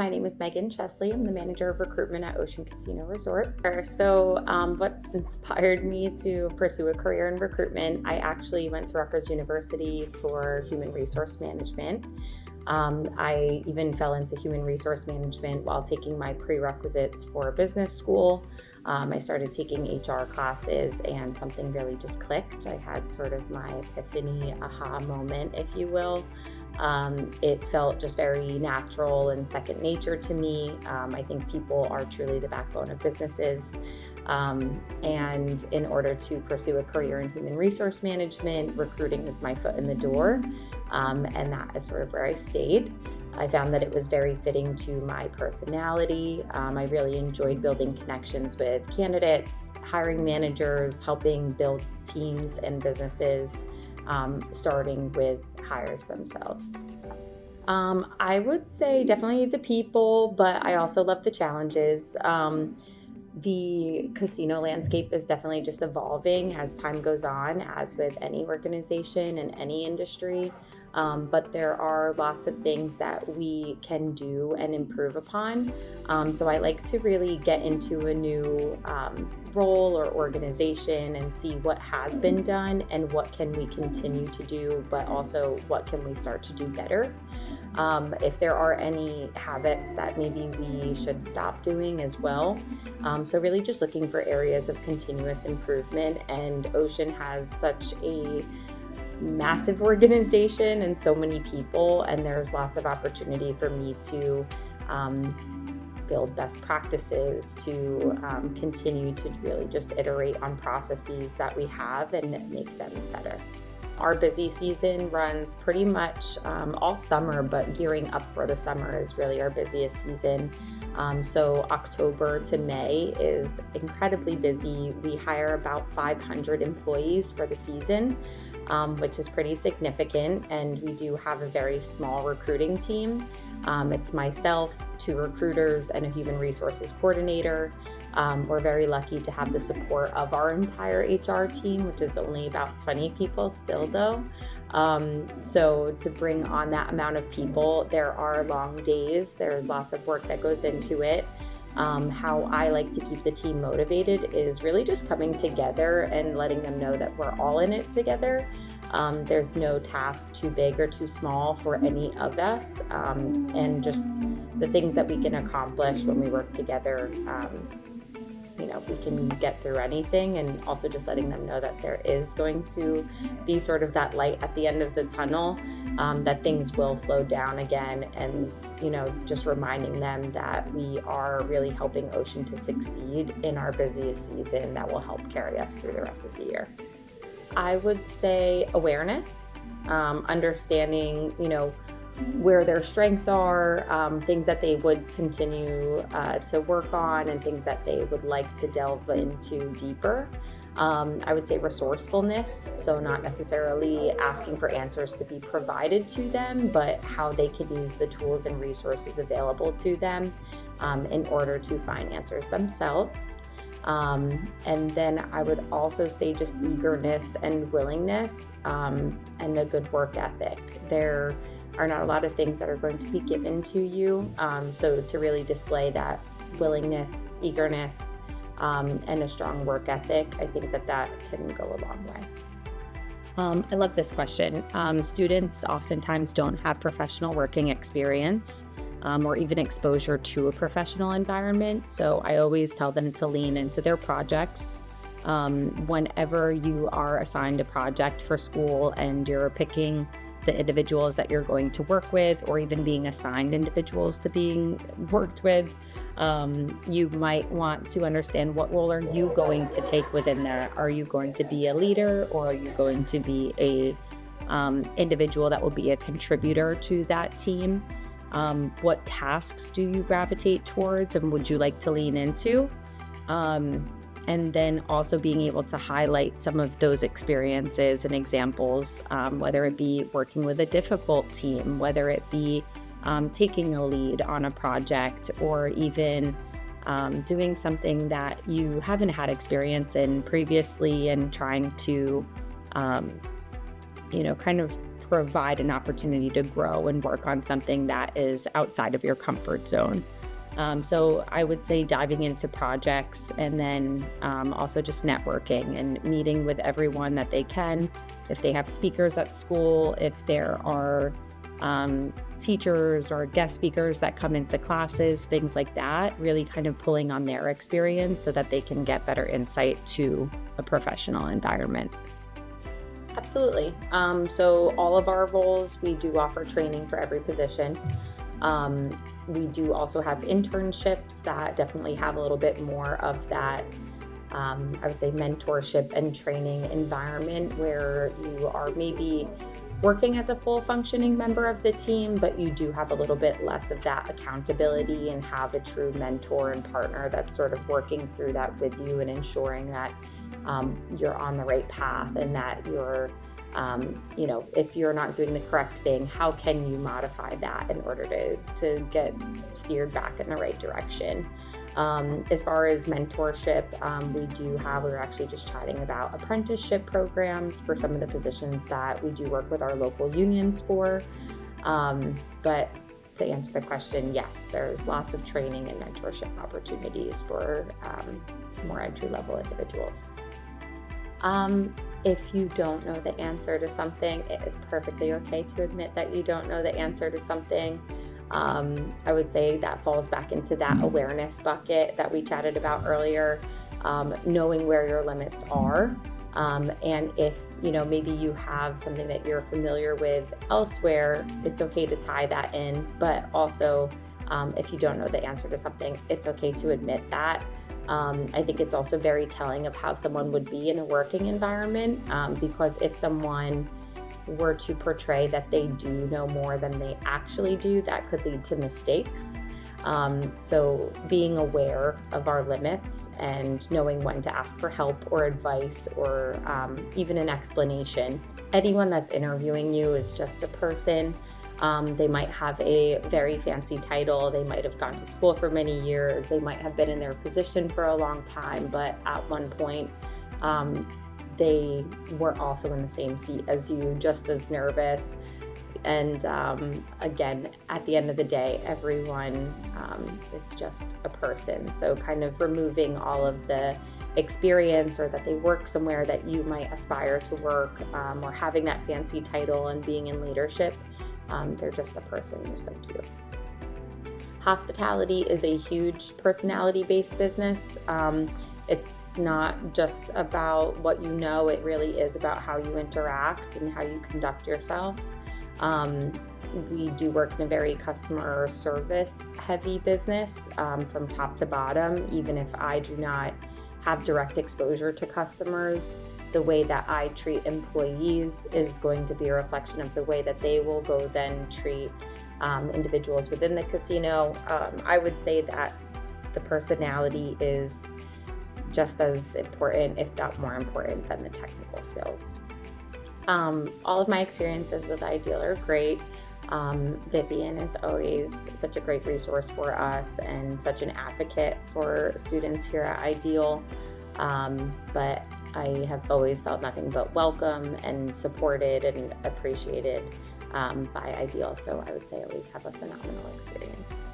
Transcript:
My name is Megan Chesley. I'm the manager of recruitment at Ocean Casino Resort. So what inspired me to pursue a career in recruitment, I actually went to Rutgers University for human resource management. I even fell into human resource management while taking my prerequisites for business school. I started taking HR classes and something really just clicked. I had sort of my epiphany, aha moment, if you will. It felt just very natural and second nature to me. I think people are truly the backbone of businesses. And in order to pursue a career in human resource management, recruiting was my foot in the door. And that is sort of where I stayed. I found that it was very fitting to my personality. I really enjoyed building connections with candidates, hiring managers, helping build teams and businesses, starting with hires themselves. I would say definitely the people, but I also love the challenges. The casino landscape is definitely just evolving as time goes on, as with any organization and any industry. But there are lots of things that we can do and improve upon. So I like to really get into a new role or organization and see what has been done and what can we continue to do, but also what can we start to do better. If there are any habits that maybe we should stop doing as well. So really just looking for areas of continuous improvement, and Ocean has such a massive organization and so many people, and there's lots of opportunity for me to build best practices, to continue to really just iterate on processes that we have and make them better. Our busy season runs pretty much all summer, but gearing up for the summer is really our busiest season. So October to May is incredibly busy. We hire about 500 employees for the season, which is pretty significant. And we do have a very small recruiting team. It's myself, 2 recruiters, and a human resources coordinator. We're very lucky to have the support of our entire HR team, which is only about 20 people still though. So to bring on that amount of people, there are long days. There's lots of work that goes into it. How I like to keep the team motivated is really just coming together and letting them know that we're all in it together. There's no task too big or too small for any of us, and just the things that we can accomplish when we work together. We can get through anything, and also just letting them know that there is going to be sort of that light at the end of the tunnel, that things will slow down again, and just reminding them that we are really helping Ocean to succeed in our busiest season that will help carry us through the rest of the year. I would say awareness, understanding, where their strengths are, things that they would continue to work on, and things that they would like to delve into deeper. I would say resourcefulness, so not necessarily asking for answers to be provided to them, but how they can use the tools and resources available to them in order to find answers themselves. And then I would also say just eagerness and willingness, and a good work ethic. There are not a lot of things that are going to be given to you. So to really display that willingness, eagerness, and a strong work ethic, I think that can go a long way. I love this question. Students oftentimes don't have professional working experience, or even exposure to a professional environment. So I always tell them to lean into their projects. Whenever you are assigned a project for school and you're picking the individuals that you're going to work with, or even being assigned individuals to being worked with, you might want to understand, what role are you going to take within there? Are you going to be a leader, or are you going to be a individual that will be a contributor to that team? What tasks do you gravitate towards and would you like to lean into? And then also being able to highlight some of those experiences and examples, whether it be working with a difficult team, whether it be taking a lead on a project, or even doing something that you haven't had experience in previously, and trying to, kind of provide an opportunity to grow and work on something that is outside of your comfort zone. So I would say diving into projects, and then also just networking and meeting with everyone that they can. If they have speakers at school, if there are teachers or guest speakers that come into classes, things like that, really kind of pulling on their experience so that they can get better insight to a professional environment. Absolutely. So all of our roles, we do offer training for every position. We do also have internships that definitely have a little bit more of that, I would say, mentorship and training environment, where you are maybe working as a full functioning member of the team, but you do have a little bit less of that accountability and have a true mentor and partner that's sort of working through that with you and ensuring that you're on the right path, and that you're if you're not doing the correct thing, how can you modify that in order to get steered back in the right direction? As far as mentorship, we were actually just chatting about apprenticeship programs for some of the positions that we do work with our local unions for. But to answer the question, yes, there's lots of training and mentorship opportunities for more entry-level individuals. If you don't know the answer to something, it is perfectly okay to admit that you don't know the answer to something. I would say that falls back into that awareness bucket that we chatted about earlier, knowing where your limits are. And if, maybe you have something that you're familiar with elsewhere, it's okay to tie that in. But also, if you don't know the answer to something, it's okay to admit that. I think it's also very telling of how someone would be in a working environment, because if someone were to portray that they do know more than they actually do, that could lead to mistakes. So being aware of our limits and knowing when to ask for help or advice, or even an explanation. Anyone that's interviewing you is just a person. They might have a very fancy title. They might have gone to school for many years. They might have been in their position for a long time, but at one point, they were also in the same seat as you, just as nervous. And again, at the end of the day, everyone is just a person. So kind of removing all of the experience, or that they work somewhere that you might aspire to work, or having that fancy title and being in leadership. They're just a person just like you. Hospitality is a huge personality-based business. It's not just about what you know, it really is about how you interact and how you conduct yourself. We do work in a very customer service heavy business, from top to bottom. Even if I do not have direct exposure to customers, the way that I treat employees is going to be a reflection of the way that they will go then treat individuals within the casino. I would say that the personality is just as important, if not more important, than the technical skills. All of my experiences with Ideal are great. Vivian is always such a great resource for us and such an advocate for students here at Ideal. But I have always felt nothing but welcome and supported and appreciated by Ideal. So I would say I always have a phenomenal experience.